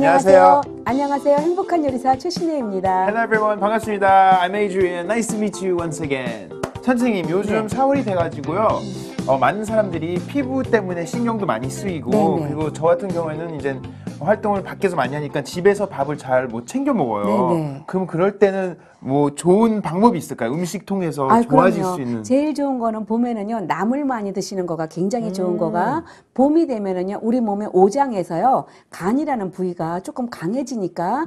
안녕하세요. 안녕하세요. 행복한 요리사 최신혜입니다. Hello everyone. 반갑습니다. I'm Adrian. Nice to meet you once again. 선생님, 요즘 4월이 돼가지고요. 많은 사람들이 피부 때문에 신경도 많이 쓰이고 그리고 저 같은 경우에는 이제 활동을 밖에서 많이 하니까 집에서 밥을 잘 못 챙겨 먹어요. 그럼 그럴 때는 뭐 좋은 방법이 있을까요? 음식 통해서 좋아질 그럼요. 수 있는. 제일 좋은 거는 봄에는요, 나물 많이 드시는 거가 굉장히 좋은 거가, 봄이 되면은요, 우리 몸의 오장에서요, 간이라는 부위가 조금 강해지니까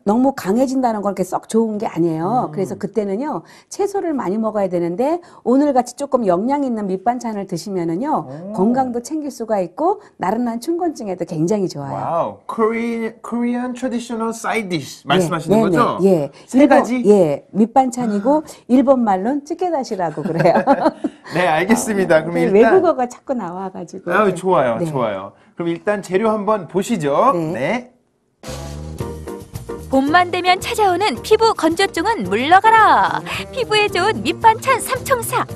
너무 강해진다는 건 그렇게 썩 좋은 게 아니에요. 그래서 그때는요, 채소를 많이 먹어야 되는데 오늘 같이 조금 영양 있는 밑반찬을 드시면은요, 건강도 챙길 수가 있고 나른한 춘곤증에도 굉장히 좋아요. 와우, Korean traditional side dish 말씀하시는 거죠? 예. 세 가지? 예, 밑반찬이고 일본 말로는 찌개다시라고 그래요. 네, 알겠습니다. 그럼 일단 외국어가 자꾸 나와가지고. 좋아요, 좋아요. 그럼 일단 재료 한번 보시죠. 봄만 되면 찾아오는 피부 건조증은 물러가라. 피부에 좋은 밑반찬 삼총사.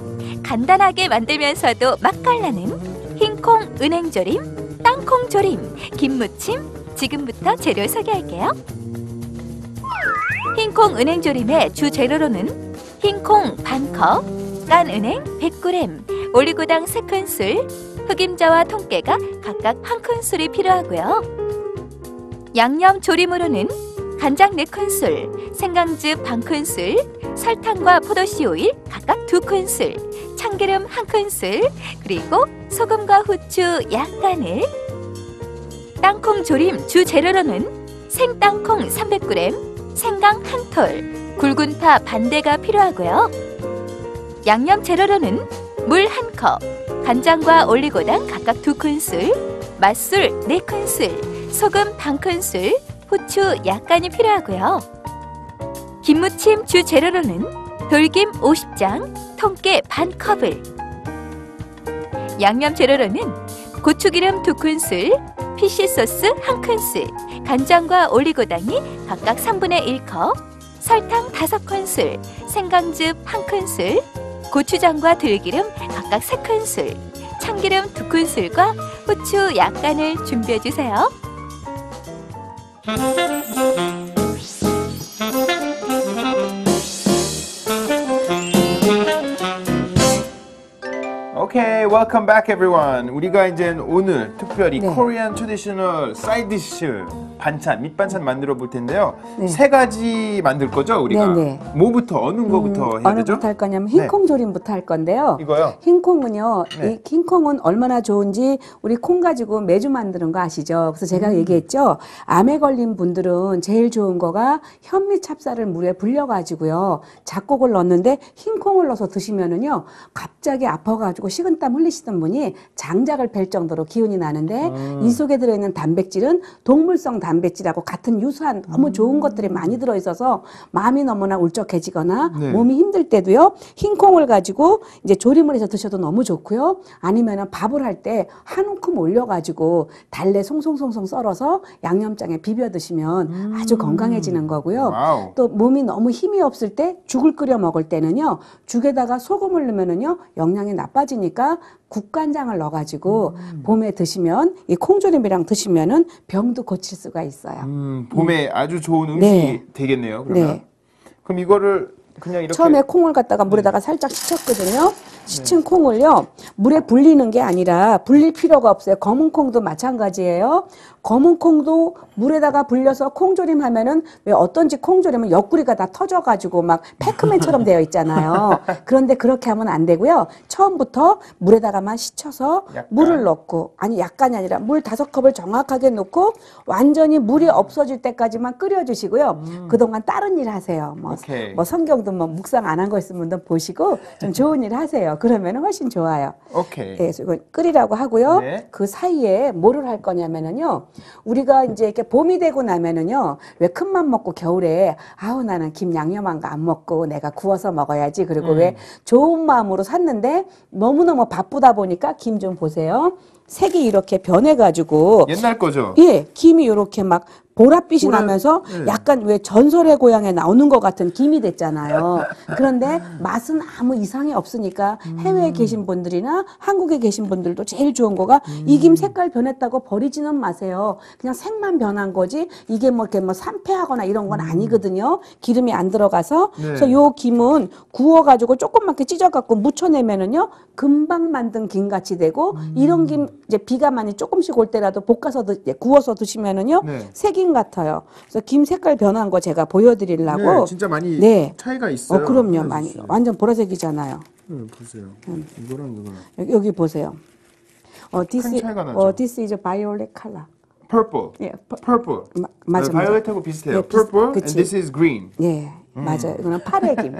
간단하게 만들면서도 맛깔나는 흰콩 은행조림, 땅콩조림, 김무침. 지금부터 재료 소개할게요. 흰콩 은행조림의 주 재료로는 흰콩 반컵, 깐 은행 100g, 올리고당 3큰술, 흑임자와 통깨가 각각 1큰술이 필요하고요. 양념 조림으로는 간장 4큰술, 생강즙 반큰술, 설탕과 포도씨 오일 각각 2큰술, 참기름 1큰술, 그리고 소금과 후추 약간을. 땅콩 조림 주 재료로는 생땅콩 300g, 생강 1톨, 굵은 파 반대가 필요하고요. 양념 재료로는 물 1컵, 간장과 올리고당 각각 2큰술, 맛술 4큰술, 소금 반큰술, 후추 약간이 필요하고요. 김무침 주 재료로는 돌김 50장, 통깨 반컵을. 양념 재료로는 고추기름 2큰술, 피쉬소스 1큰술, 간장과 올리고당이 각각 3분의 1컵, 설탕 5큰술, 생강즙 1큰술, 고추장과 들기름 각각 3큰술, 참기름 2큰술과 후추 약간을 준비해주세요. Okay, welcome back everyone. 우리가 이제 오늘 특별히 Korean traditional side dish 반찬, 밑반찬 만들어 볼 텐데요. 세 가지 만들 거죠, 우리가? 뭐부터, 어느 거부터 해야 되죠? 어느부터 할 거냐면 흰콩조림부터 할 건데요. 이거요? 흰콩은요, 이 흰콩은 얼마나 좋은지 우리 콩 가지고 매주 만드는 거 아시죠? 그래서 제가 얘기했죠. 암에 걸린 분들은 제일 좋은 거가 현미 찹쌀을 물에 불려가지고요. 잡곡을 넣는데 흰콩을 넣어서 드시면은요, 갑자기 아파가지고 식은땀 흘리시던 분이 장작을 뺄 정도로 기운이 나는데 이 속에 들어있는 단백질은 동물성 단백질하고 같은 유사한 너무 좋은 것들이 많이 들어있어서 마음이 너무나 울적해지거나 몸이 힘들 때도요, 흰콩을 가지고 이제 조림을 해서 드셔도 너무 좋고요. 아니면은 밥을 할 때 한 움큼 올려가지고 달래 송송송송 썰어서 양념장에 비벼 드시면 아주 건강해지는 거고요. 또 몸이 너무 힘이 없을 때 죽을 끓여 먹을 때는요, 죽에다가 소금을 넣으면은요, 영양이 나빠지니까 국간장을 넣어가지고 봄에 드시면 이 콩조림이랑 드시면은 병도 고칠 수가 있어요. 봄에 아주 좋은 음식이 되겠네요. 그러면. 그럼 이거를 그냥 이렇게 처음에 콩을 갖다가 물에다가 살짝 씻었거든요. 씻은 콩을요, 물에 불리는 게 아니라 불릴 필요가 없어요. 검은 콩도 마찬가지예요. 검은 콩도 물에다가 불려서 콩조림 하면은 왜 어떤지 콩조림은 옆구리가 다 터져가지고 막 패크맨처럼 되어 있잖아요. 그런데 그렇게 하면 안 되고요. 처음부터 물에다가만 씻혀서 물을 넣고, 아니 약간이 아니라 물 5컵을 정확하게 넣고 완전히 물이 없어질 때까지만 끓여주시고요. 그동안 다른 일 하세요. 뭐 성경도 뭐 묵상 안 한 거 있으면 보시고 좀 좋은 일 하세요. 그러면 훨씬 좋아요. 그래서 이거 끓이라고 하고요. 그 사이에 뭐를 할 거냐면은요, 우리가 이제 이렇게 봄이 되고 나면은요, 왜 큰맘 먹고 겨울에 아우 나는 김 양념한 거 안 먹고 내가 구워서 먹어야지. 그리고 왜 좋은 마음으로 샀는데 너무너무 바쁘다 보니까 김 좀 보세요. 색이 이렇게 변해가지고 옛날 거죠? 김이 이렇게 막 보랏빛이 나면서 네. 약간 왜 전설의 고향에 나오는 것 같은 김이 됐잖아요. 그런데 맛은 아무 이상이 없으니까 해외에 계신 분들이나 한국에 계신 분들도 제일 좋은 거가 이 김 색깔 변했다고 버리지는 마세요. 그냥 색만 변한 거지 이게 뭐 이렇게 뭐 산패하거나 이런 건 아니거든요. 기름이 안 들어가서. 네. 그래서 요 김은 구워가지고 조금맣게 찢어갖고 무쳐내면은요 금방 만든 김같이 되고 이런 김 이제 비가 많이 조금씩 올 때라도 볶아서 구워서 드시면은요 네. 새김 같아요. 그래서 김 색깔 변한 거 제가 보여드리려고. 네, 진짜 많이 네. 차이가 있어요. 그럼요. 많이 완전 보라색이잖아요. 보세요. 이거랑 이거랑. 여기 보세요. 큰 차이가 나죠. this is violet color. Purple. 예, Purple. 맞아. 바이올렛하고 비슷해요. 예, Purple and 그치. this is green. 예, 맞아요. 이거는 파래김.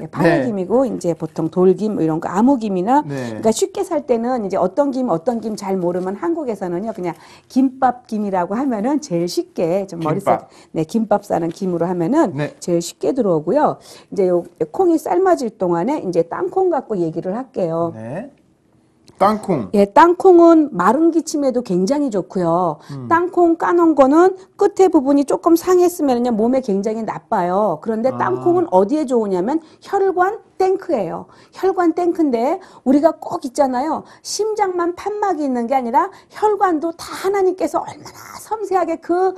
예, 파래김이고 이제 보통 돌김 뭐 이런 거 아무김이나 네. 그러니까 쉽게 살 때는 이제 어떤 김 잘 모르면 한국에서는요 그냥 김밥김이라고 하면은 제일 쉽게 좀 머릿속 네 김밥 싸는 김으로 하면은 네. 제일 쉽게 들어오고요. 이제 요 콩이 삶아질 동안에 이제 땅콩 갖고 얘기를 할게요. 네. 땅콩. 예, 땅콩은 마른 기침에도 굉장히 좋고요. 땅콩 까놓은 거는 끝에 부분이 조금 상했으면요 몸에 굉장히 나빠요. 그런데 땅콩은 어디에 좋으냐면 혈관 탱크예요. 혈관 탱크인데 우리가 꼭 있잖아요. 심장만 판막이 있는 게 아니라 혈관도 다 하나님께서 얼마나 섬세하게 그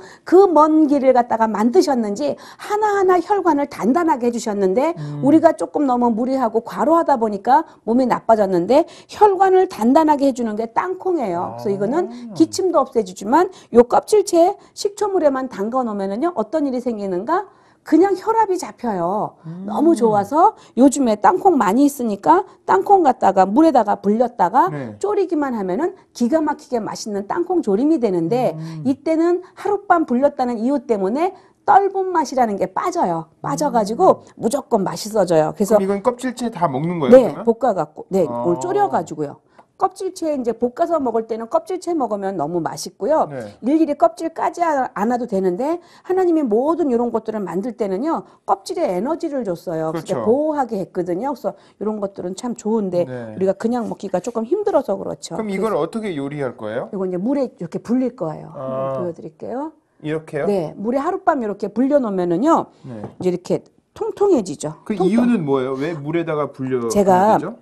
먼 길을 갖다가 만드셨는지 하나하나 혈관을 단단하게 해주셨는데 우리가 조금 너무 무리하고 과로하다 보니까 몸이 나빠졌는데 혈관을 단단하게 해주는 게 땅콩이에요. 그래서 이거는 기침도 없애주지만 요 껍질째 식초물에만 담가 놓으면은요 어떤 일이 생기는가? 그냥 혈압이 잡혀요. 너무 좋아서 요즘에 땅콩 많이 있으니까 땅콩 갖다가 물에다가 불렸다가 네. 졸이기만 하면은 기가 막히게 맛있는 땅콩 조림이 되는데 이때는 하룻밤 불렸다는 이유 때문에 떫은 맛이라는 게 빠져요. 빠져가지고 무조건 맛있어져요. 그래서 그럼 이건 껍질째 다 먹는 거예요? 네, 그러면? 볶아갖고 네, 졸여가지고요. 껍질째 이제 볶아서 먹을 때는 껍질째 먹으면 너무 맛있고요. 네. 일일이 껍질 까지 않아도 되는데 하나님이 모든 이런 것들을 만들 때는요 껍질에 에너지를 줬어요. 그렇죠. 그래서 보호하게 했거든요. 그래서 이런 것들은 참 좋은데 네. 우리가 그냥 먹기가 조금 힘들어서 그렇죠. 그럼 이걸 어떻게 요리할 거예요? 이거 이제 물에 이렇게 불릴 거예요. 한번 보여드릴게요. 이렇게요? 네, 물에 하룻밤 이렇게 불려놓으면은요 네. 이제 이렇게 통통해지죠. 그 통통. 이유는 뭐예요? 왜 물에다가 불려? 제가 되죠?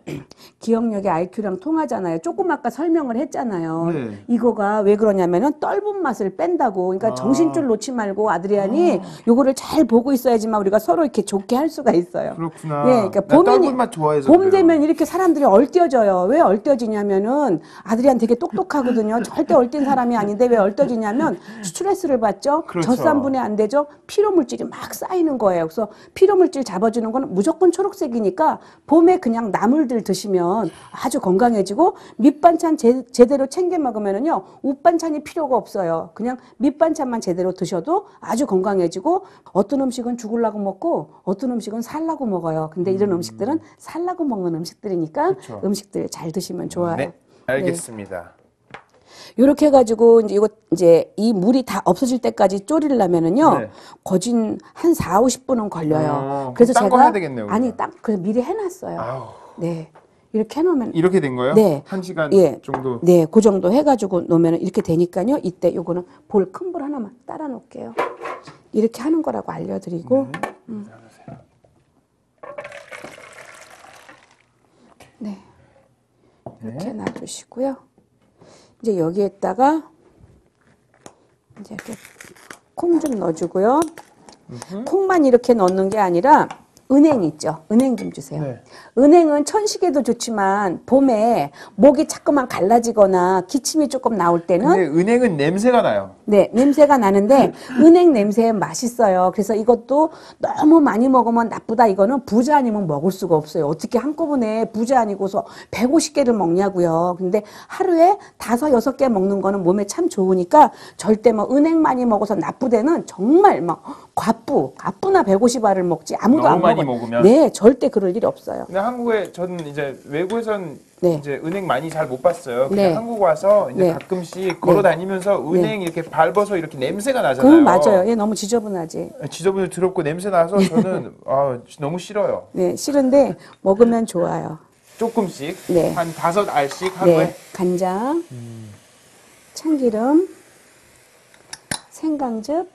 기억력이 IQ랑 통하잖아요. 조금 아까 설명을 했잖아요. 네. 이거가 왜 그러냐면은 떫은 맛을 뺀다고. 그러니까 정신줄 놓지 말고 아드리안이 요거를 잘 보고 있어야지만 우리가 서로 이렇게 좋게 할 수가 있어요. 그렇구나. 예, 그러니까 나 떫은 맛 좋아해서 봄 그래요. 되면 이렇게 사람들이 얼띄어져요. 왜 얼띄어지냐면은 아드리안 되게 똑똑하거든요. 절대 얼뛴 사람이 아닌데 왜 얼띄어지냐면 스트레스를 받죠. 그렇죠. 젖산분해 안 되죠. 피로 물질이 막 쌓이는 거예요. 그래서 피로 물질 잡아주는 건 무조건 초록색이니까 봄에 그냥 나물들 드시면 아주 건강해지고 밑반찬 제대로 챙겨 먹으면은요 웃반찬이 필요가 없어요. 그냥 밑반찬만 제대로 드셔도 아주 건강해지고 어떤 음식은 죽으려고 먹고 어떤 음식은 살라고 먹어요. 근데 이런 음식들은 살라고 먹는 음식들이니까 그렇죠. 음식들 잘 드시면 좋아요. 네, 알겠습니다. 이렇게 해가지고 이제 이거 이제 이 물이 다 없어질 때까지 졸이려면은요 네. 거진 한 4, 50분은 걸려요. 그래서 그래서 딴거 제가 해야 되겠네요, 아니 그러면. 딱 그래서 미리 해놨어요. 아우. 네, 이렇게 해놓으면 이렇게 된 거예요? 네. 1시간 예. 정도? 네, 그 정도 해가지고 놓으면 이렇게 되니까요. 이때 요거는 볼 큰 불 하나만 따라 놓을게요. 이렇게 하는 거라고 알려드리고. 네. 이렇게 놔두시고요. 이제 여기에다가 이제 이렇게 콩 좀 넣어주고요. 콩만 이렇게 넣는 게 아니라 은행 있죠. 은행 좀 주세요. 네. 은행은 천식에도 좋지만 봄에 목이 자꾸만 갈라지거나 기침이 조금 나올 때는 근데 은행은 냄새가 나요. 네, 냄새가 나는데 은행 냄새 맛있어요. 그래서 이것도 너무 많이 먹으면 나쁘다. 이거는 부자 아니면 먹을 수가 없어요. 어떻게 한꺼번에 부자 아니고서 150개를 먹냐고요. 근데 하루에 5, 6개 먹는 거는 몸에 참 좋으니까 절대 뭐 은행 많이 먹어서 나쁘대는 정말 막 과쁘나 150알을 먹지 아무도 너무 안 많이 먹어요. 먹으면? 네, 절대 그럴 일이 없어요. 근데 한국에 저는 이제 외국에선 네. 이제 은행 많이 잘 못 봤어요. 그냥 네. 한국 와서 이제 네. 가끔씩 걸어 다니면서 은행 이렇게 밟아서 이렇게 냄새가 나잖아요. 그건 맞아요. 얘 너무 지저분하지. 지저분해 더럽고 냄새 나서 저는 너무 싫어요. 네, 싫은데 먹으면 좋아요. 조금씩 네. 한 5알씩 하루에. 네, 간장, 참기름, 생강즙,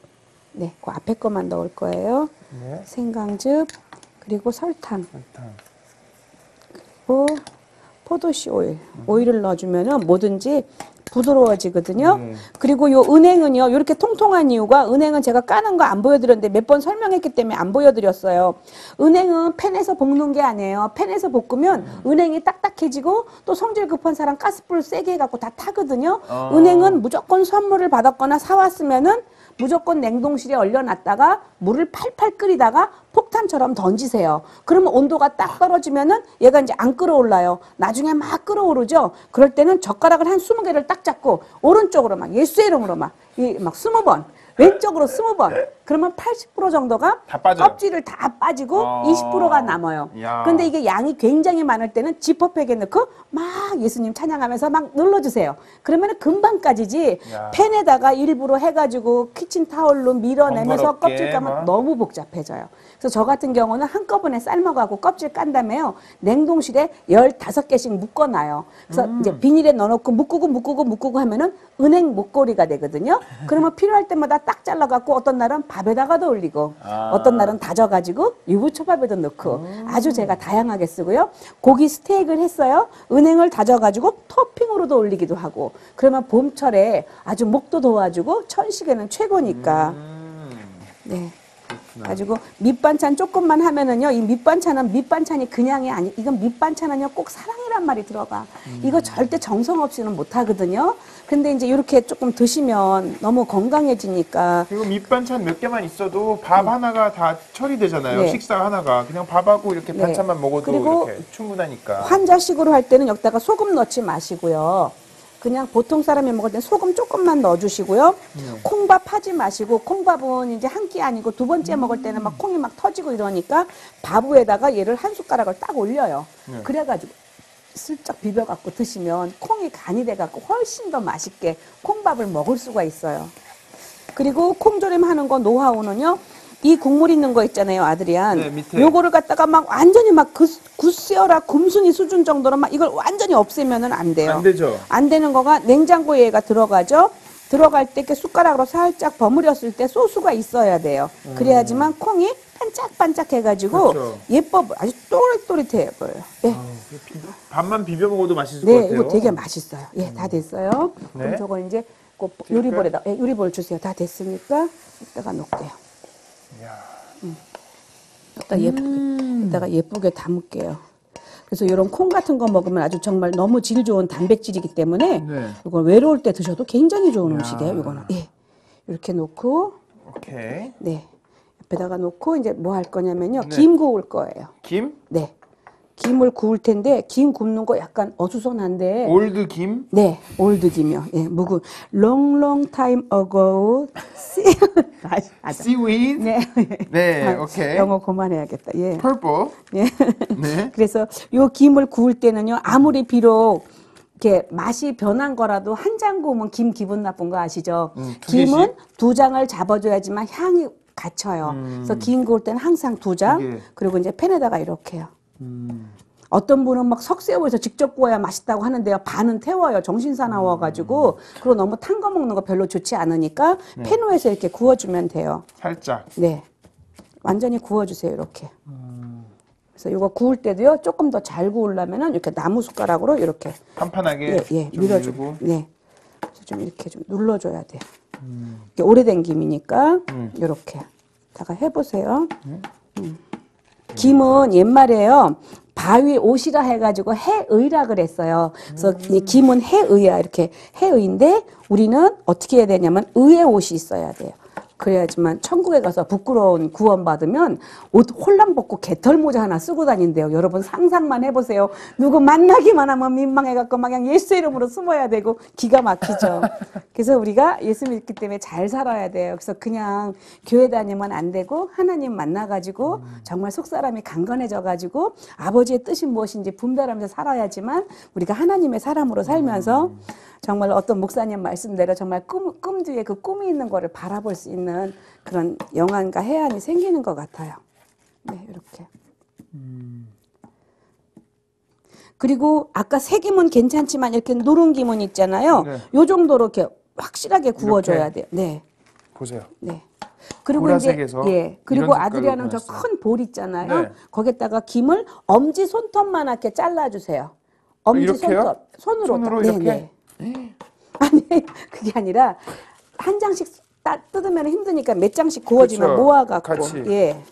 네, 그 앞에 것만 넣을 거예요. 네. 생강즙, 그리고 설탕, 설탕. 그리고 포도씨 오일. 오일을 넣어주면은 뭐든지 부드러워지거든요. 그리고 요 은행은요, 이렇게 통통한 이유가 은행은 제가 까는 거 안 보여드렸는데 몇 번 설명했기 때문에 안 보여드렸어요. 은행은 팬에서 볶는 게 아니에요. 팬에서 볶으면 은행이 딱딱해지고 또 성질 급한 사람 가스불 세게 해갖고 다 타거든요. 은행은 무조건 선물을 받았거나 사왔으면은 무조건 냉동실에 얼려놨다가 물을 팔팔 끓이다가 폭탄처럼 던지세요. 그러면 온도가 딱 떨어지면은 얘가 이제 안 끓어올라요. 나중에 막 끓어오르죠. 그럴 때는 젓가락을 한 20개를 딱 잡고 오른쪽으로 막 예수의 이름으로 막 20번 왼쪽으로 20번 그러면 80% 정도가 다 빠져요. 껍질을 다 빠지고 20%가 남아요. 야. 근데 이게 양이 굉장히 많을 때는 지퍼백에 넣고 막 예수님 찬양하면서 막 눌러주세요. 그러면 금방 까지지. 야. 팬에다가 일부러 해가지고 키친타올로 밀어내면서 번거롭게 껍질 까면 막. 너무 복잡해져요. 그래서 저 같은 경우는 한꺼번에 삶아가고 껍질 깐 다음에요. 냉동실에 15개씩 묶어놔요. 그래서 이제 비닐에 넣어놓고 묶고 하면은 은행 목걸이가 되거든요. 그러면 필요할 때마다 딱 잘라갖고 어떤 날은 밥에다가도 올리고 어떤 날은 다져가지고 유부초밥에도 넣고 아주 제가 다양하게 쓰고요. 고기 스테이크를 했어요. 은행을 다져가지고 토핑으로도 올리기도 하고 그러면 봄철에 아주 목도 도와주고 천식에는 최고니까. 네. 가지고 밑반찬 조금만 하면은요, 이 밑반찬은 밑반찬이 그냥이 아니, 이건 밑반찬은요, 꼭 사랑이란 말이 들어가. 이거 절대 정성 없이는 못 하거든요. 근데 이제 이렇게 조금 드시면 너무 건강해지니까. 그리고 밑반찬 몇 개만 있어도 밥 하나가 다 처리되잖아요. 네. 식사 하나가. 그냥 밥하고 이렇게 네. 반찬만 먹어도 그리고 이렇게 충분하니까. 환자식으로 할 때는 여기다가 소금 넣지 마시고요. 그냥 보통 사람이 먹을 때 소금 조금만 넣어주시고요. 콩밥 하지 마시고 콩밥은 이제 한 끼 아니고 두 번째 먹을 때는 막 콩이 막 터지고 이러니까 밥 위에다가 얘를 한 숟가락을 딱 올려요. 그래가지고 슬쩍 비벼갖고 드시면 콩이 간이 돼갖고 훨씬 더 맛있게 콩밥을 먹을 수가 있어요. 그리고 콩조림 하는 거 노하우는요. 이 국물 있는 거 있잖아요, 아드리안. 네, 밑에. 요거를 갖다가 막 완전히 막 굿세어라 곰순이 수준 정도로 막 이걸 완전히 없애면은 안 돼요. 안 되죠. 안 되는 거가 냉장고에 얘가 들어가죠. 들어갈 때 이렇게 숟가락으로 살짝 버무렸을 때 소스가 있어야 돼요. 그래야지만 콩이 반짝반짝 해가지고 그렇죠. 예뻐, 아주 또릿또릿해 보여요. 네. 밥만 비벼 먹어도 맛있을 네, 것 같아요. 이거 되게 맛있어요. 예, 다 됐어요. 네. 그럼 저거 이제 꼭 요리볼에다, 예, 요리볼 주세요. 다 됐으니까 이따가 놓을게요. 이야. 이따가 예쁘게 담을게요. 그래서 이런 콩 같은 거 먹으면 아주 정말 너무 질 좋은 단백질이기 때문에 네. 이걸 외로울 때 드셔도 굉장히 좋은 음식이에요. 이거는 예, 이렇게 놓고 오케이. 네 옆에다가 놓고 이제 뭐 할 거냐면요. 네. 김 구울 거예요. 김? 네, 김을 구울 텐데 김 굽는 거 약간 어수선한데. 올드 김? 네, 올드 김이요. 예, 묵은 long time ago. seaweed? 네, 네, 오케이. 영어 그만해야겠다. 예. purple. 예. 네. 그래서 요 김을 구울 때는요, 아무리 비록 이렇게 맛이 변한 거라도 한 장 구우면 김 기분 나쁜 거 아시죠? 두 김은 개씩? 2장을 잡아줘야지만 향이 갇혀요. 그래서 김 구울 때는 항상 2장, 두 개. 그리고 이제 팬에다가 이렇게요. 어떤 분은 막 석쇠오에서 직접 구워야 맛있다고 하는데요. 반은 태워요. 정신 사나워가지고. 그리고 너무 탄 거 먹는 거 별로 좋지 않으니까 팬 위에서 이렇게 구워주면 돼요. 살짝. 네. 완전히 구워주세요. 이렇게. 그래서 이거 구울 때도요. 조금 더 잘 구우려면은 이렇게 나무 숟가락으로 이렇게. 판판하게 예, 좀 밀어주고. 밀고. 네. 그래서 좀 이렇게 좀 눌러줘야 돼요. 이게 오래된 김이니까 이렇게. 다가 해보세요. 김은 옛말에요. 바위 옷이라 해가지고 해의라 그랬어요. 그래서 이 김은 해의야. 이렇게 해의인데 우리는 어떻게 해야 되냐면 의의 옷이 있어야 돼요. 그래야지만 천국에 가서 부끄러운 구원받으면 옷 홀랑 벗고 개털 모자 하나 쓰고 다닌대요. 여러분 상상만 해보세요. 누구 만나기만 하면 민망해갖고 막 그냥 예수 이름으로 숨어야 되고 기가 막히죠. 그래서 우리가 예수 믿기 때문에 잘 살아야 돼요. 그래서 그냥 교회 다니면 안 되고 하나님 만나가지고 정말 속사람이 강건해져가지고 아버지의 뜻이 무엇인지 분별하면서 살아야지만 우리가 하나님의 사람으로 살면서 정말 어떤 목사님 말씀대로 정말 꿈 뒤에 그 꿈이 있는 거를 바라볼 수 있는 그런 영안과 해안이 생기는 것 같아요. 네, 이렇게. 그리고 아까 새김은 괜찮지만 이렇게 누른 김은 있잖아요. 네. 요 정도로 이렇게 확실하게 구워줘야 돼요. 네. 보세요. 네. 그리고 보라색에서 이제 예. 그리고 이런 색깔로 아드리아는 저 보냈어요. 큰 볼 있잖아요. 네. 거기에다가 김을 엄지 손톱만하게 잘라주세요. 엄지 이렇게요? 손톱 손으로 손으로 네, 이렇게? 네. 아니 그게 아니라 한 장씩 뜯으면 힘드니까 몇 장씩 구워지면 그쵸. 모아갖고 같이. 예.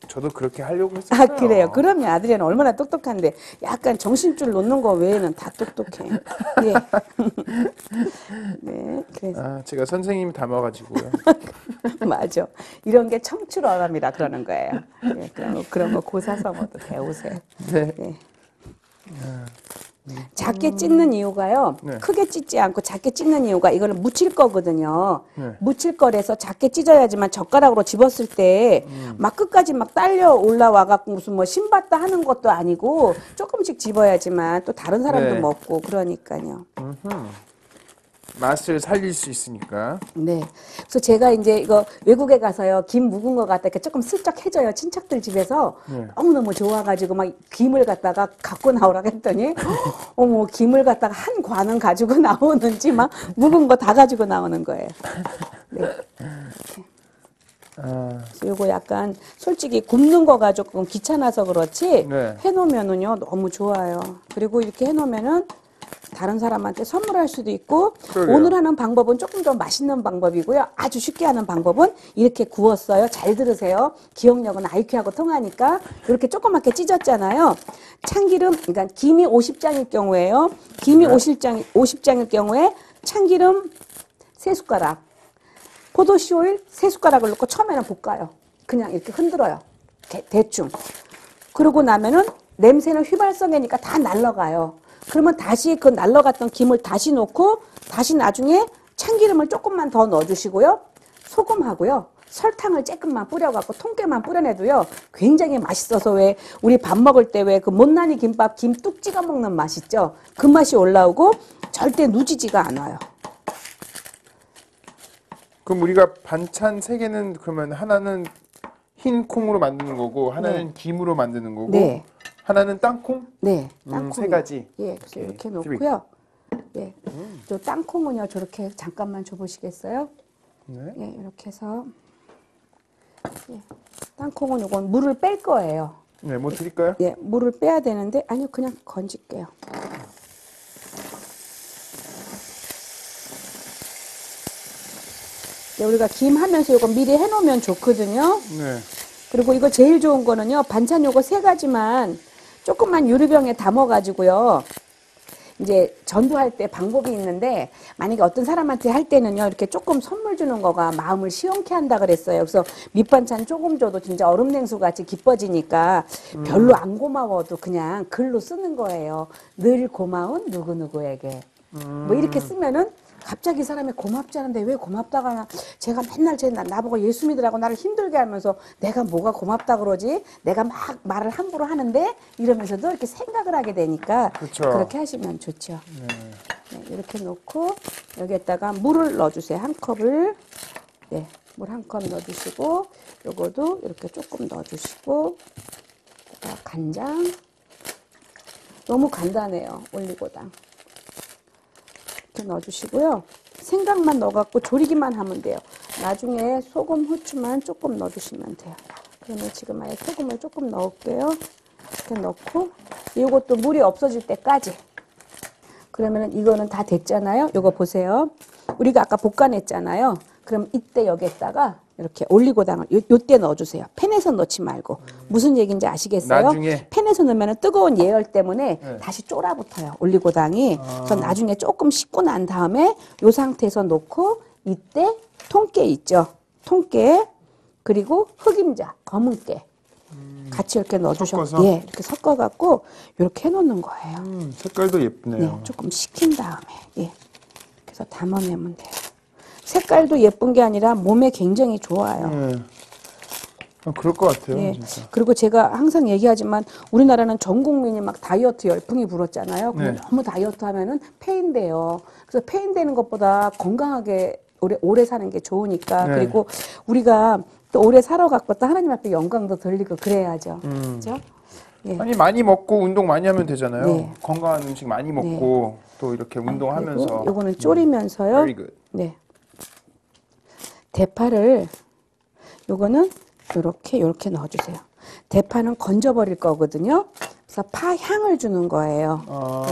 저도 그렇게 하려고 했어요. 아 그래요. 그럼요. 아드리아는 얼마나 똑똑한데 약간 정신줄 놓는 거 외에는 다 똑똑해. 예. 네. 그래서 아, 제가 선생님이 닮아가지고요. 맞아. 이런 게 청출어람이라 그러는 거예요. 예, 그런 거 고사성어도 배우세요. 네. 네. 작게 찢는 이유가요. 네. 크게 찢지 않고 작게 찢는 이유가 이거는 무칠 거거든요. 네. 무칠 거라서 작게 찢어야지만 젓가락으로 집었을 때 막 끝까지 막 딸려 올라와 갖고 무슨 뭐 신봤다 하는 것도 아니고 조금씩 집어야지만 또 다른 사람도 네. 먹고 그러니까요. 맛을 살릴 수 있으니까. 네. 그래서 제가 이제 이거 외국에 가서요, 김 묵은 거 갖다 이렇게 조금 슬쩍 해줘요. 친척들 집에서. 네. 너무너무 좋아가지고 막 김을 갖다가 갖고 나오라고 했더니, 어머, 김을 갖다가 한 관은 가지고 나오는지 막 묵은 거 다 가지고 나오는 거예요. 네. 그래서 요거 약간 솔직히 굽는 거가 조금 귀찮아서 그렇지, 네. 해놓으면은요, 너무 좋아요. 그리고 이렇게 해놓으면은 다른 사람한테 선물할 수도 있고 그러게요. 오늘 하는 방법은 조금 더 맛있는 방법이고요. 아주 쉽게 하는 방법은 이렇게 구웠어요. 잘 들으세요. 기억력은 IQ하고 통하니까 이렇게 조그맣게 찢었잖아요. 참기름, 그러니까 김이 50장일 경우에요. 김이 네. 50장일 경우에 참기름 3숟가락, 포도씨 오일 3숟가락을 넣고 처음에는 볶아요. 그냥 이렇게 흔들어요. 대충. 그러고 나면은 냄새는 휘발성이니까 다 날아가요. 그러면 다시 그 날라갔던 김을 다시 넣고 다시 나중에 참기름을 조금만 더 넣어주시고요. 소금하고요. 설탕을 조금만 뿌려갖고 통깨만 뿌려내도요. 굉장히 맛있어서 왜 우리 밥 먹을 때 왜 그 못난이 김밥 김 뚝 찍어 먹는 맛 있죠? 그 맛이 올라오고 절대 누지지가 않아요. 그럼 우리가 반찬 3개는 그러면 하나는 흰 콩으로 만드는 거고 하나는 김으로 만드는 거고 네. 하나는 땅콩? 네, 3가지. 예, 그래서 이렇게 놓고요. 예, 저 땅콩은요 저렇게 잠깐만 줘보시겠어요? 네. 예, 이렇게 해서 예, 땅콩은 이건 물을 뺄 거예요. 네, 뭐 드릴까요? 예, 물을 빼야 되는데 아니요 그냥 건질게요. 네, 우리가 김 하면서 이거 미리 해놓으면 좋거든요. 네. 그리고 이거 제일 좋은 거는요 반찬 요거 3가지만 조금만 유리병에 담아가지고요. 이제 전도할 때 방법이 있는데 만약에 어떤 사람한테 할 때는요 이렇게 조금 선물 주는 거가 마음을 시원케 한다 그랬어요. 그래서 밑반찬 조금 줘도 진짜 얼음 냉수 같이 기뻐지니까 별로 안 고마워도 그냥 글로 쓰는 거예요. 늘 고마운 누구누구에게. 뭐 이렇게 쓰면은 갑자기 이 사람이 고맙지 않은데 왜 고맙다가 하나 제가 맨날 나보고 예수 믿으라고 나를 힘들게 하면서 내가 뭐가 고맙다 그러지? 내가 막 말을 함부로 하는데 이러면서도 이렇게 생각을 하게 되니까 그쵸. 그렇게 하시면 좋죠. 네, 이렇게 놓고 여기에다가 물을 넣어주세요. 한 컵을. 네, 물 한 컵 넣어주시고 요거도 이렇게 조금 넣어주시고 간장. 너무 간단해요. 올리고당. 이렇게 넣어주시고요. 생강만 넣어갖고 졸이기만 하면 돼요. 나중에 소금, 후추만 조금 넣어주시면 돼요. 그러면 지금 아예 소금을 조금 넣을게요. 이렇게 넣고 이것도 물이 없어질 때까지. 그러면 이거는 다 됐잖아요. 이거 보세요. 우리가 아까 볶아냈잖아요. 그럼 이때 여기에다가 이렇게 올리고당을 요때 넣어주세요. 팬에서 넣지 말고. 무슨 얘기인지 아시겠어요? 나중에? 팬에서 넣으면 뜨거운 예열 때문에 네. 다시 쫄아붙어요. 올리고당이. 그래서 나중에 조금 식고 난 다음에 이 상태에서 놓고 이때 통깨 있죠. 통깨 그리고 흑임자, 검은깨 같이 이렇게 넣어주셔서 섞어서? 예, 이렇게 섞어갖고 이렇게 해놓는 거예요. 색깔도 예쁘네요. 네, 조금 식힌 다음에 예, 이렇게 해서 담아내면 돼요. 색깔도 예쁜 게 아니라 몸에 굉장히 좋아요. 네. 그럴 것 같아요. 네. 진짜. 그리고 제가 항상 얘기하지만 우리나라는 전 국민이 막 다이어트 열풍이 불었잖아요. 근데 네. 너무 다이어트 하면은 폐인돼요. 그래서 폐인되는 것보다 건강하게 오래 사는 게 좋으니까. 네. 그리고 우리가 또 오래 살아갖고 또 하나님 앞에 영광도 돌리고 그래야죠. 그렇죠? 예. 아니 많이 먹고 운동 많이 하면 되잖아요. 네. 건강한 음식 많이 먹고 또 이렇게 운동하면서. 요거는 졸이면서요. Very good. 네. 대파를 요거는 요렇게 넣어주세요. 대파는 건져버릴 거거든요. 그래서 파 향을 주는 거예요.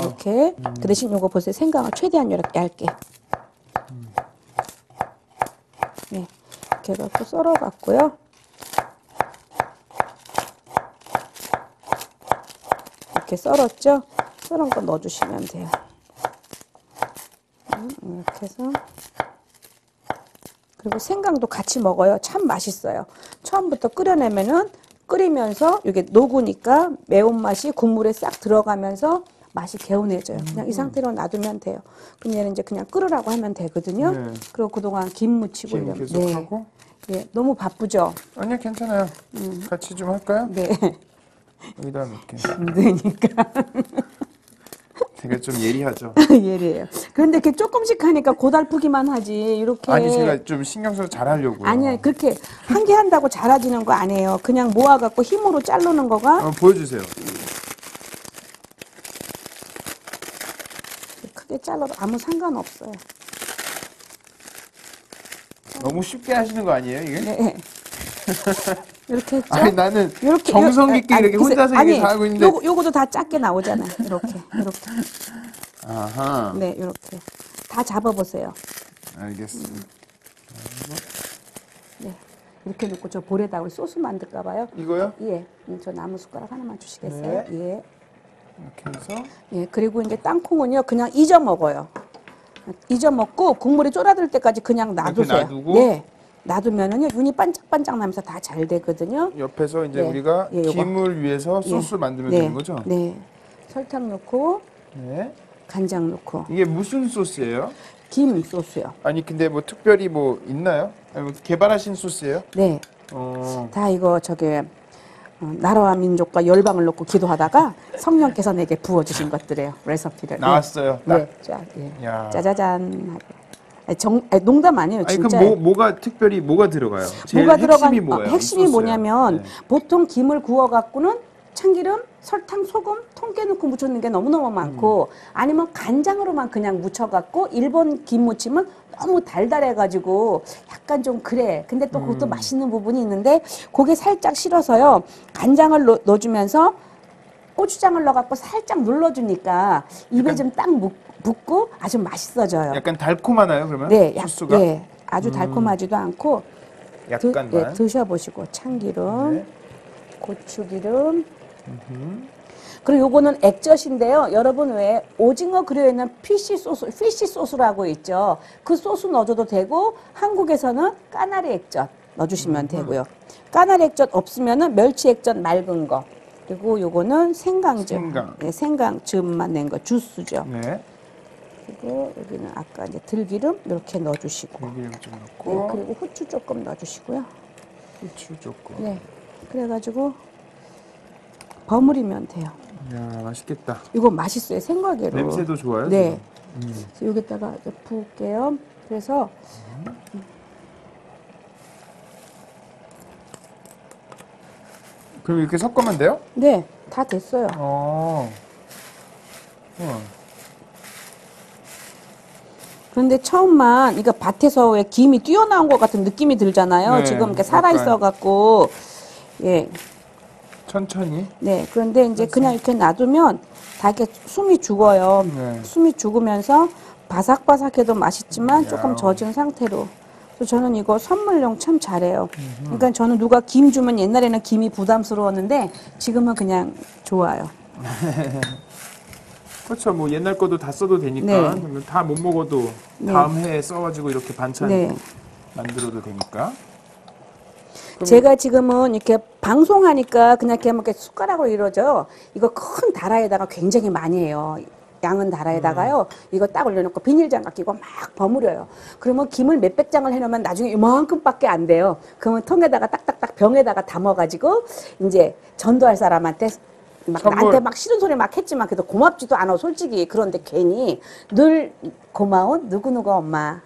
이렇게. 그 대신 요거 보세요. 생강을 최대한 이렇게 얇게. 네, 이렇게 해갖고 썰어갖고요. 이렇게 썰었죠? 썰은 거 넣어주시면 돼요. 이렇게 해서. 그리고 생강도 같이 먹어요. 참 맛있어요. 처음부터 끓여내면은 끓이면서 이게 녹으니까 매운맛이 국물에 싹 들어가면서 맛이 개운해져요. 그냥 이 상태로 놔두면 돼요. 그럼 얘는 이제 그냥 끓으라고 하면 되거든요. 네. 그리고 그동안 김 무치고 김 이러면. 계속 하고? 예, 너무 바쁘죠? 아니요, 괜찮아요. 같이 좀 할까요? 네. 여기다 놓을게요. 힘드니까. 되게 좀 예리하죠. 예리해요. 그런데 이렇게 조금씩 하니까 고달프기만 하지. 이렇게. 아니, 제가 좀 신경 써서 잘하려고요. 아니요, 그렇게 한 개 한다고 잘하지는 거 아니에요. 그냥 모아갖고 힘으로 자르는 거가 보여주세요. 크게 잘라도 아무 상관없어요. 너무 쉽게 하시는 거 아니에요, 이게? 네. 이렇게 했죠? 아니, 나는 요렇게, 정성 깊게 이렇게 혼자서 이렇게 다 하고 있는데. 요거도 다 작게 나오잖아요. 이렇게. 아하. 네, 이렇게. 다 잡아보세요. 알겠습니다. 네. 이렇게 놓고 저 볼에다 우리 소스 만들까봐요. 이거요? 예. 저 나무 숟가락 하나만 주시겠어요? 네. 예. 이렇게 해서. 예. 그리고 이제 땅콩은요, 그냥 잊어 먹어요. 잊어 먹고 국물이 쫄아들 때까지 그냥 놔두세요. 이렇게 놔두고? 네. 놔두면은요, 윤이 반짝반짝 나면서 다 잘 되거든요. 옆에서 이제 네. 우리가 예, 요거. 김을 위해서 예. 소스 만들면 네. 되는 거죠? 네. 설탕 넣고, 네. 간장 넣고, 이게 무슨 소스예요? 김 소스요. 아니, 근데 뭐 특별히 뭐 있나요? 아니, 뭐 개발하신 소스예요? 네. 다 이거 나라와 민족과 열방을 놓고 기도하다가 성령께서 내게 부어주신 것들이에요. 레시피를. 나왔어요. 딱. 네. 자, 예. 야. 짜자잔. 농담 아니에요, 아니, 진짜. 그럼 뭐가 특별히 뭐가 들어가요? 제일 뭐가 핵심이 뭐예요? 핵심이 소스에. 뭐냐면 네. 보통 김을 구워 갖고는 참기름, 설탕, 소금, 통깨 넣고 무쳤는 게 너무너무 많고 아니면 간장으로만 그냥 무쳐 갖고 일본 김 무침은 너무 달달해 가지고 약간 좀 그래. 근데 또 그것도 맛있는 부분이 있는데 고게 살짝 실어서요. 간장을 넣어주면서 고추장을 넣어갖고 살짝 눌러주니까 입에 좀 딱 붙고 아주 맛있어져요. 약간 달콤하나요, 그러면? 네, 소스가? 네, 아주 달콤하지도 않고 약간만. 예, 드셔보시고 참기름, 네. 고추기름. 그리고 요거는 액젓인데요. 여러분 왜 오징어 그려에 있는 피쉬 소스라고 있죠. 그 소스 넣어줘도 되고 한국에서는 까나리 액젓 넣어주시면 되고요. 까나리 액젓 없으면은 멸치 액젓 맑은 거. 그리고 요거는 생강즙. 네, 생강즙만 낸 거, 주스죠. 네. 그리고 여기는 아까 이제 들기름 이렇게 넣어주시고. 들기름 좀 네, 넣고. 그리고 후추 조금 넣어주시고요. 후추 조금. 네, 그래가지고 버무리면 돼요. 야, 맛있겠다. 이거 맛있어요, 생과개로. 냄새도 좋아요? 네. 지금? 그래서 여기다가 이제 부을게요. 그래서 그럼 이렇게 섞으면 돼요? 네, 다 됐어요. 그런데 처음만 이거 밭에서 왜 김이 뛰어나온 것 같은 느낌이 들잖아요. 네, 지금 이렇게 살아있어 갖고 예, 천천히. 네. 그런데 이제 그냥 이렇게 놔두면 다 이렇게 숨이 죽어요. 네. 숨이 죽으면서 바삭바삭해도 맛있지만 조금 젖은 상태로. 그래서 저는 이거 선물용 참 잘해요. 그러니까 저는 누가 김 주면 옛날에는 김이 부담스러웠는데 지금은 그냥 좋아요. 그렇죠. 뭐 옛날 것도 다 써도 되니까 다 못 먹어도 다음 해에 써가지고 이렇게 반찬 만들어도 되니까. 제가 지금은 이렇게 방송하니까 그냥 이렇게 숟가락으로 이루어져. 이거 큰 다라에다가 굉장히 많이 해요. 양은 다라에다가요. 이거 딱 올려놓고 비닐장갑 끼고 막 버무려요. 그러면 김을 몇백 장을 해놓으면 나중에 이만큼밖에 안 돼요. 그러면 통에다가 딱딱딱 병에다가 담아가지고 이제 전도할 사람한테 막 나한테 막 싫은 소리 막 했지만 그래도 고맙지도 않아 솔직히. 그런데 괜히 늘 고마운 누구누구 엄마.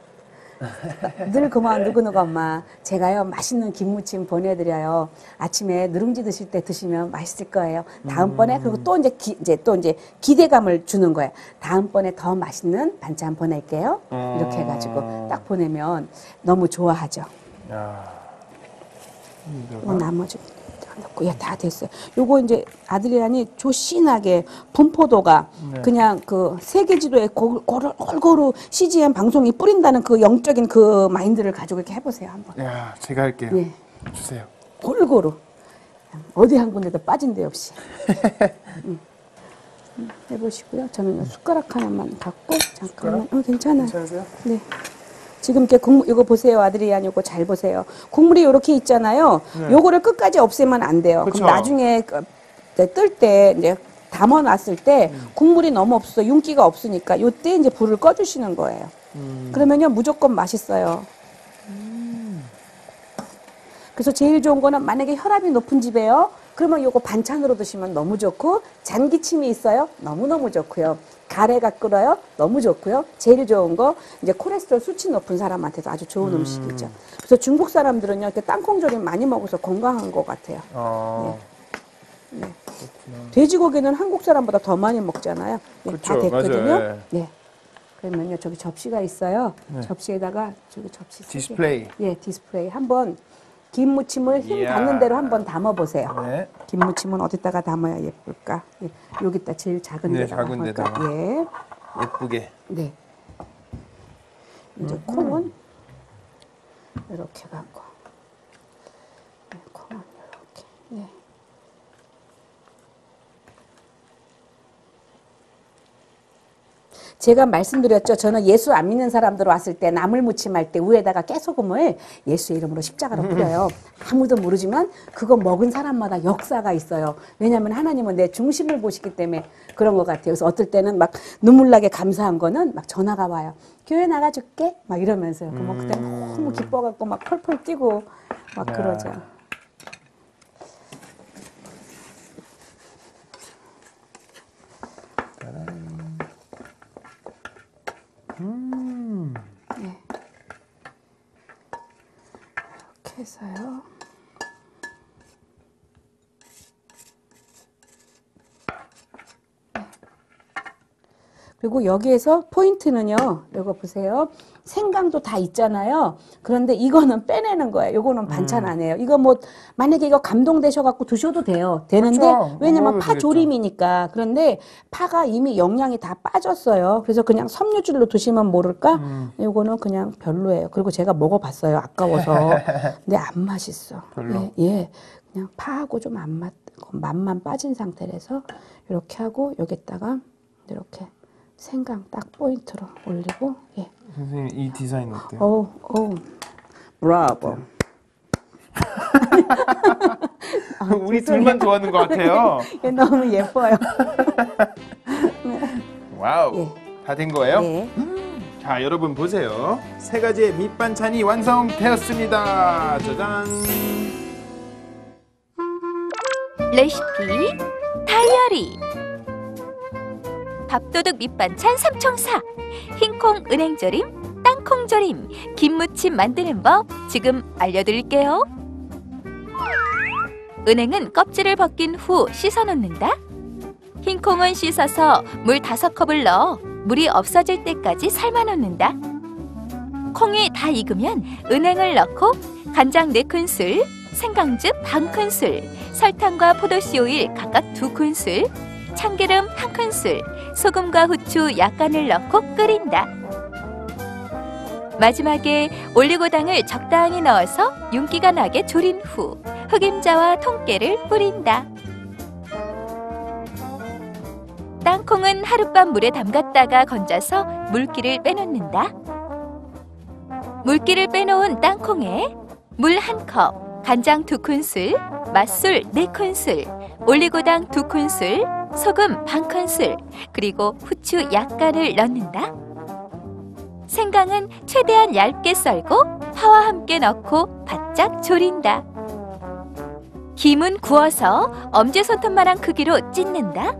늘 고마운 누구누구 엄마. 제가요 맛있는 김무침 보내드려요. 아침에 누룽지 드실 때 드시면 맛있을 거예요. 다음번에 그리고 또 이제 기대감을 주는 거예요. 다음번에 더 맛있는 반찬 보낼게요. 이렇게 해가지고 딱 보내면 너무 좋아하죠. 야. 나머지 넣고 다 됐어요. 요거 이제 아드리안이 조신하게 분포도가 그냥 그 세계지도에 골고루 CGN 방송이 뿌린다는 그 영적인 그 마인드를 가지고 이렇게 해보세요 한번. 야, 제가 할게요. 예. 주세요. 골고루 어디 한 군데도 빠진 데 없이 해보시고요. 저는 숟가락 하나만 갖고 잠깐만. 괜찮아요. 괜찮으세요? 네. 지금 이렇게 국물 이거 보세요, 아드리안 이거 잘 보세요. 국물이 이렇게 있잖아요. 요거를 끝까지 없애면 안 돼요. 그쵸. 그럼 나중에 뜰 때 이제 담아놨을 때 국물이 너무 없어 윤기가 없으니까 요때 이제 불을 꺼주시는 거예요. 그러면요 무조건 맛있어요. 그래서 제일 좋은 거는 만약에 혈압이 높은 집에요. 그러면 요거 반찬으로 드시면 너무 좋고 잔기침이 있어요. 너무너무 좋고요. 가래가 끓어요. 너무 좋고요. 제일 좋은 거 이제 콜레스테롤 수치 높은 사람한테도 아주 좋은 음식이죠. 그래서 중국 사람들은요 이렇게 땅콩조림 많이 먹어서 건강한 것 같아요. 네. 돼지고기는 한국 사람보다 더 많이 먹잖아요. 네, 다 그쵸, 됐거든요. 맞아요. 네. 그러면요 저기 접시가 있어요. 접시에다가 저기 접시 세 개. 디스플레이. 예, 디스플레이 한번 김 무침을 힘 이야. 닿는 대로 한번 담아 보세요. 네. 김 무침은 어디다가 담아야 예쁠까? 예, 여기다 제일 작은 네, 데다가 작은 할까? 데다가. 예. 예쁘게. 네. 이제 콩은 이렇게 갖고. 네, 콩은 이렇게. 네. 제가 말씀드렸죠. 저는 예수 안 믿는 사람들 왔을 때 나물 무침할 때 위에다가 깨소금을 예수의 이름으로 십자가로 뿌려요. 아무도 모르지만 그거 먹은 사람마다 역사가 있어요. 왜냐하면 하나님은 내 중심을 보시기 때문에 그런 것 같아요. 그래서 어떨 때는 막 눈물 나게 감사한 거는 막 전화가 와요. 교회 나가줄게? 막 이러면서요. 그럼 그때 너무 기뻐갖고 막 펄펄 뛰고 막 그러죠. 네. 이렇게 해서요. 네. 그리고 여기에서 포인트는요. 이거 보세요. 생강도 다 있잖아요. 그런데 이거는 빼내는 거예요. 이거는 반찬 아니에요. 이거 뭐 만약에 이거 감동되셔갖고 드셔도 돼요. 되는데 그렇죠. 왜냐면 먹어도 파 되겠죠. 조림이니까. 그런데 파가 이미 영양이 다 빠졌어요. 그래서 그냥 섬유질로 드시면 모를까? 이거는 그냥 별로예요. 그리고 제가 먹어봤어요. 아까워서. 근데 안 맛있어. 별로? 예. 그냥 파하고 좀 안 맛만 빠진 상태라서 이렇게 하고 여기다가 이렇게 생강 딱 포인트로 올리고 예. 선생님 이 디자인 어때요? 브라보. 우리 둘만 좋아하는 것 같아요. 예, 너무 예뻐요. 와우. 예. 다 된 거예요? 네. 자, 여러분 보세요. 세 가지의 밑반찬이 완성되었습니다. 짜잔. 레시피 다이어리 밥도둑 밑반찬 삼총사 흰콩 은행조림 땅콩조림 김무침 만드는 법 지금 알려드릴게요. 은행은 껍질을 벗긴 후 씻어 놓는다. 흰콩은 씻어서 물 5컵을 넣어 물이 없어질 때까지 삶아 놓는다. 콩이 다 익으면 은행을 넣고 간장 4큰술, 생강즙 반큰술, 설탕과 포도씨 오일 각각 2큰술, 참기름 1큰술, 소금과 후추 약간을 넣고 끓인다. 마지막에 올리고당을 적당히 넣어서 윤기가 나게 졸인 후 흑임자와 통깨를 뿌린다. 땅콩은 하룻밤 물에 담갔다가 건져서 물기를 빼놓는다. 물기를 빼놓은 땅콩에 물 1컵, 간장 2큰술, 맛술 4큰술, 올리고당 2큰술, 소금 반큰술, 그리고 후추 약간을 넣는다. 생강은 최대한 얇게 썰고 파와 함께 넣고 바짝 졸인다. 김은 구워서 엄지손톱만한 크기로 찢는다.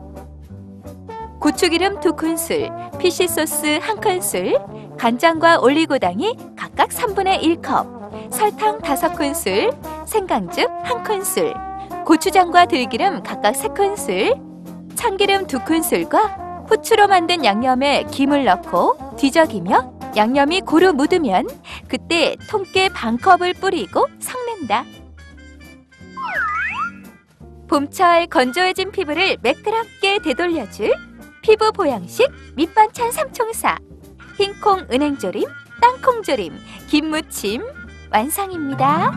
고추기름 2큰술, 피쉬소스 1큰술, 간장과 올리고당이 각각 3분의 1컵, 설탕 5큰술, 생강즙 1큰술, 고추장과 들기름 각각 3큰술, 참기름 2큰술과 후추로 만든 양념에 김을 넣고 뒤적이며 양념이 고루 묻으면 그때 통깨 반컵을 뿌리고 섞는다. 봄철 건조해진 피부를 매끄럽게 되돌려줄 피부 보양식 밑반찬 삼총사. 흰콩 은행조림, 땅콩조림, 김무침 완성입니다.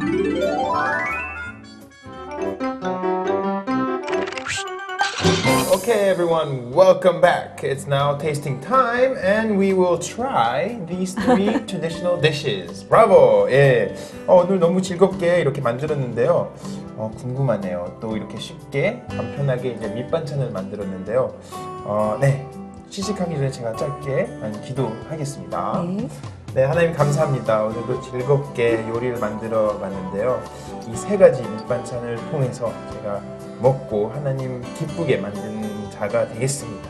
Okay, everyone, welcome back. It's now tasting time, and we will try these three traditional dishes. 브라보! 예. 오늘 너무 즐겁게 이렇게 만들었는데요. 궁금하네요. 또 이렇게 쉽게 간편하게 이제 밑반찬을 만들었는데요. 네, 시식하기 전에 제가 짧게 기도하겠습니다. 네, 하나님 감사합니다. 오늘도 즐겁게 요리를 만들어 봤는데요. 이 세 가지 밑반찬을 통해서 제가 먹고 하나님 기쁘게 만드는 자가 되겠습니다.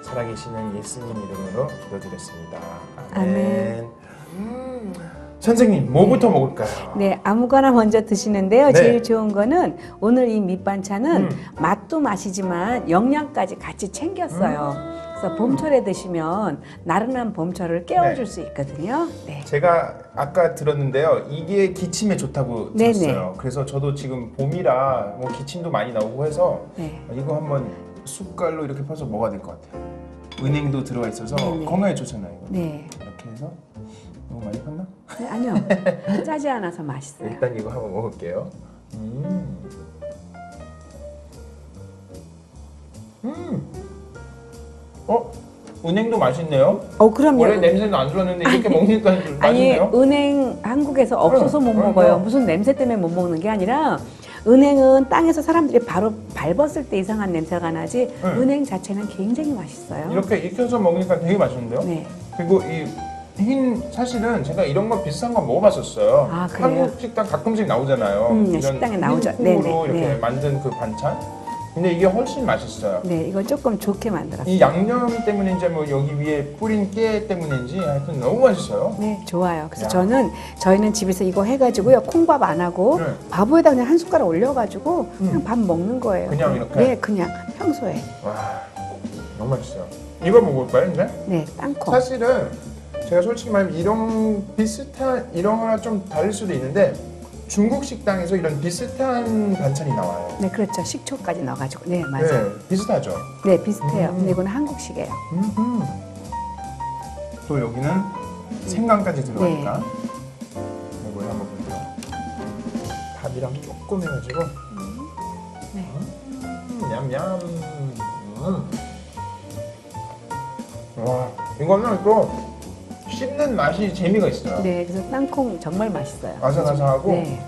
살아계시는 예수님 이름으로 기도드렸습니다. 아멘. 선생님, 뭐부터 먹을까요? 네, 아무거나 먼저 드시는데요. 네. 제일 좋은 거는 오늘 이 밑반찬은 맛도 맛이지만 영양까지 같이 챙겼어요. 그래서 봄철에 드시면 나른한 봄철을 깨워줄 수 있거든요. 네. 제가 아까 들었는데요. 이게 기침에 좋다고 네네. 들었어요. 그래서 저도 지금 봄이라 뭐 기침도 많이 나오고 해서 네. 이거 한번 숟갈로 이렇게 퍼서 먹어야 될 것 같아요. 은행도 들어가 있어서 네네. 건강에 좋잖아요. 이거. 네. 이렇게 해서 너무 많이 컸나? 네, 아니요. 짜지 않아서 맛있어요. 일단 이거 한번 먹을게요. 은행도 맛있네요. 그럼요. 원래 냄새는 안 좋았는데 이렇게 먹으니까 좀 아니, 맛있네요. 은행 한국에서 없어서 못 먹어요. 무슨 냄새 때문에 못 먹는 게 아니라 은행은 땅에서 사람들이 바로 밟았을 때 이상한 냄새가 나지 은행 자체는 굉장히 맛있어요. 이렇게 익혀서 먹으니까 되게 맛있는데요. 네. 그리고 사실은 제가 이런 거 비슷한 거 먹어봤었어요. 아, 그래요? 한국 식당 가끔씩 나오잖아요. 이런 식당에 나오죠. 흰콩으로 네네, 이렇게 네. 만든 그 반찬. 근데 이게 훨씬 맛있어요. 네, 이거 조금 좋게 만들었어요. 이 양념 때문인지 뭐 여기 위에 뿌린 깨 때문인지 하여튼 너무 맛있어요. 네, 좋아요. 그래서 야. 저희는 집에서 이거 해가지고요. 콩밥 안 하고 네. 밥에다 그냥 한 숟가락 올려가지고 그냥 밥 먹는 거예요. 그냥 이렇게? 네, 그냥 평소에. 와, 너무 맛있어요. 이거 먹을까요, 이제? 네, 땅콩. 사실은 제가 솔직히 말하면 이런 거랑 좀 다를 수도 있는데 중국 식당에서 이런 비슷한 반찬이 나와요. 네, 그렇죠. 식초까지 넣어가지고. 네, 맞아요. 네, 비슷하죠. 네, 비슷해요. 근데 이거는 한국식이에요. 또 여기는 생강까지 들어가니까 이거 한번 볼게요. 밥이랑 조금 해가지고 네. 냠냠. 와, 이거는 또 씹는 맛이 재미가 있어요. 네, 그래서 땅콩 정말 맛있어요. 아삭아삭하고 네.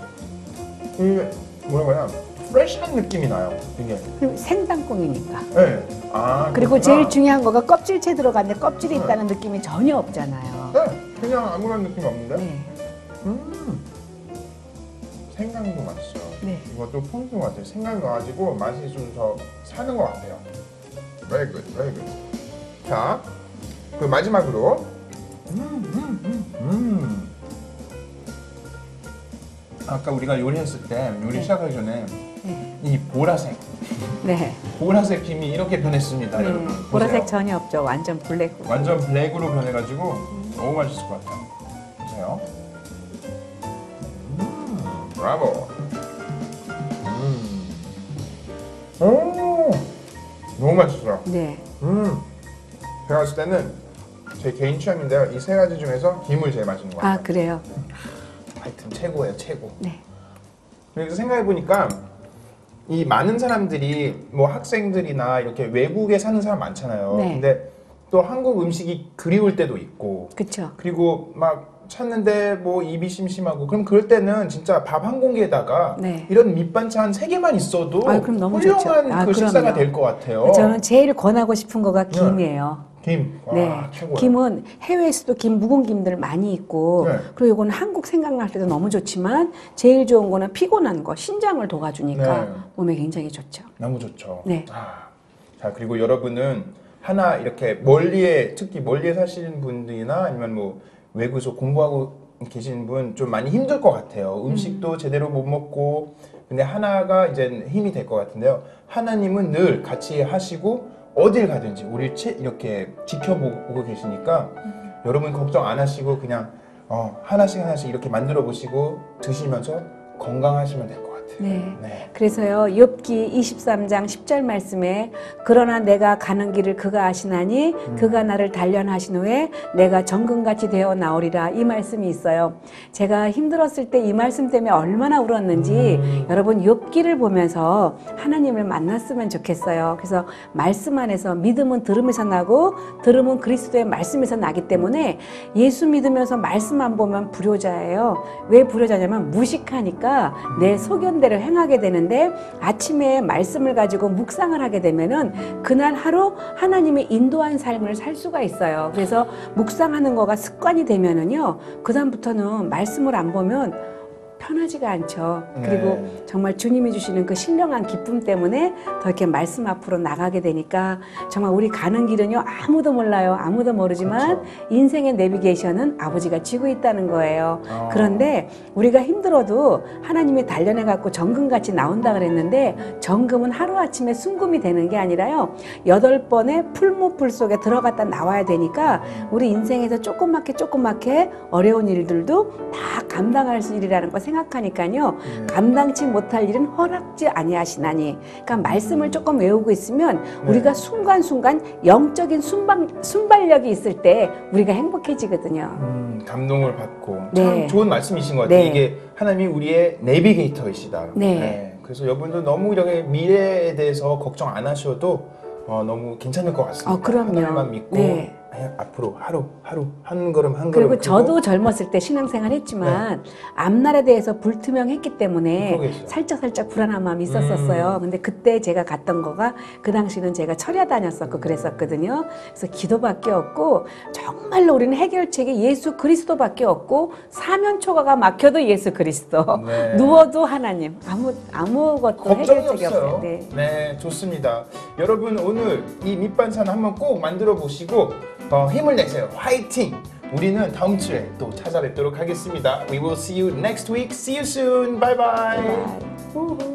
이 뭐라고 해야 프레시한 느낌이 나요. 이게. 그리고 생땅콩이니까. 네. 그리고 그렇구나. 제일 중요한 거가 껍질째 들어갔는데 껍질이 있다는 느낌이 전혀 없잖아요. 네, 그냥 아무런 느낌 없는데. 네. 생강도 맛있어요. 네. 이것도 포인트인 것 같아요. 생강 넣어가지고 맛이 좀 더 사는 것 같아요. Very good, very good. 자, 그 마지막으로 아까 우리가 요리했을 때 요리 네. 시작하기 전에 네. 이 보라색 김이 이렇게 변했습니다. 네. 여러분 보라색 보세요. 전혀 없죠. 완전 블랙. 완전 블랙으로 변해가지고 너무 맛있을 것 같아요. 보세요. 브라보. 너무 맛있어요. 네. 제가 봤을 때는 제 개인 취향인데요. 이 세 가지 중에서 김을 제일 맛있는 것 같아요. 아, 그래요? 하여튼 최고예요, 최고. 네. 그래서 생각해 보니까 이 많은 사람들이 뭐 학생들이나 이렇게 외국에 사는 사람 많잖아요. 네. 근데 또 한국 음식이 그리울 때도 있고, 그쵸. 그리고 막 찾는데 뭐 입이 심심하고 그럼 그럴 때는 진짜 밥 한 공기에다가 네. 이런 밑반찬 3개만 있어도 그럼 너무 훌륭한 좋죠. 그 식사가 그럼요. 될 것 같아요. 저는 제일 권하고 싶은 거가 김이에요. 김. 와, 네. 최고예요. 김은 해외에서도 김 묵은 김들 많이 있고 네. 그리고 이거는 한국 생각날 때도 너무 좋지만 제일 좋은 거는 피곤한 거 신장을 돋아주니까 네. 몸에 굉장히 좋죠. 너무 좋죠. 네. 자, 그리고 여러분은 하나 이렇게 특히 멀리에 사시는 분들이나 아니면 뭐 외국에서 공부하고 계신 분 좀 많이 힘들 것 같아요. 음식도 제대로 못 먹고. 근데 하나가 이제 힘이 될 것 같은데요. 하나님은 늘 같이 하시고 어딜 가든지 우리 이렇게 지켜보고 계시니까 여러분 걱정 안 하시고 그냥 하나씩 이렇게 만들어 보시고 드시면서 건강하시면 될 것 같아요. 네. 네. 그래서요, 욥기 23장 10절 말씀에 그러나 내가 가는 길을 그가 아시나니 그가 나를 단련하신 후에 내가 정금같이 되어 나오리라, 이 말씀이 있어요. 제가 힘들었을 때 이 말씀 때문에 얼마나 울었는지 여러분 욥기를 보면서 하나님을 만났으면 좋겠어요. 그래서 말씀 안에서 믿음은 들음에서 나고 들음은 그리스도의 말씀에서 나기 때문에 예수 믿으면서 말씀 안 보면 불효자예요. 왜 불효자냐면 무식하니까 내 소견대로 행하게 되는데, 아침에 말씀을 가지고 묵상을 하게 되면은 그날 하루 하나님의 인도한 삶을 살 수가 있어요. 그래서 묵상하는 거가 습관이 되면은요, 그다음부터는 말씀을 안 보면 편하지가 않죠. 그리고 정말 주님이 주시는 그 신령한 기쁨 때문에 더 이렇게 말씀 앞으로 나가게 되니까 정말 우리 가는 길은요, 아무도 몰라요. 아무도 모르지만 그렇죠. 인생의 내비게이션은 아버지가 쥐고 있다는 거예요. 그런데 우리가 힘들어도 하나님이 단련해 갖고 정금같이 나온다 그랬는데, 정금은 하루아침에 순금이 되는 게 아니라요, 8번의 풀무풀 속에 들어갔다 나와야 되니까 우리 인생에서 조그맣게 어려운 일들도 다 감당할 수 일이라는 거 생각하니까요, 감당치 못할 일은 허락지 아니하시나니. 그러니까 말씀을 조금 외우고 있으면 우리가 순간순간 영적인 순발력이 있을 때 우리가 행복해지거든요. 감동을 받고 네. 참 좋은 말씀이신 것 같아요. 네. 이게 하나님이 우리의 내비게이터이시다. 네. 그래서 여러분도 너무 이렇게 미래에 대해서 걱정 안 하셔도 너무 괜찮을 것 같습니다. 그럼요. 하나님만 믿고 네. 앞으로 하루 한 걸음 한 걸음. 그리고 저도 젊었을 때 신앙생활 했지만 앞날에 대해서 불투명했기 때문에 그러겠어요. 살짝 불안한 마음이 있었어요. 근데 그때 제가 갔던 거가, 그 당시는 제가 철야 다녔었고 그랬었거든요. 그래서 기도밖에 없고, 정말로 우리는 해결책이 예수 그리스도밖에 없고, 사면초가가 막혀도 예수 그리스도, 네. 누워도 하나님, 아무것도 걱정이 해결책이 없어요. 없어요. 네. 네, 좋습니다. 여러분 오늘 이 밑반찬 한번 꼭 만들어 보시고 힘을 내세요. 화이팅! 우리는 다음 주에 또 찾아뵙도록 하겠습니다. We will see you next week. See you soon. Bye bye. 우후.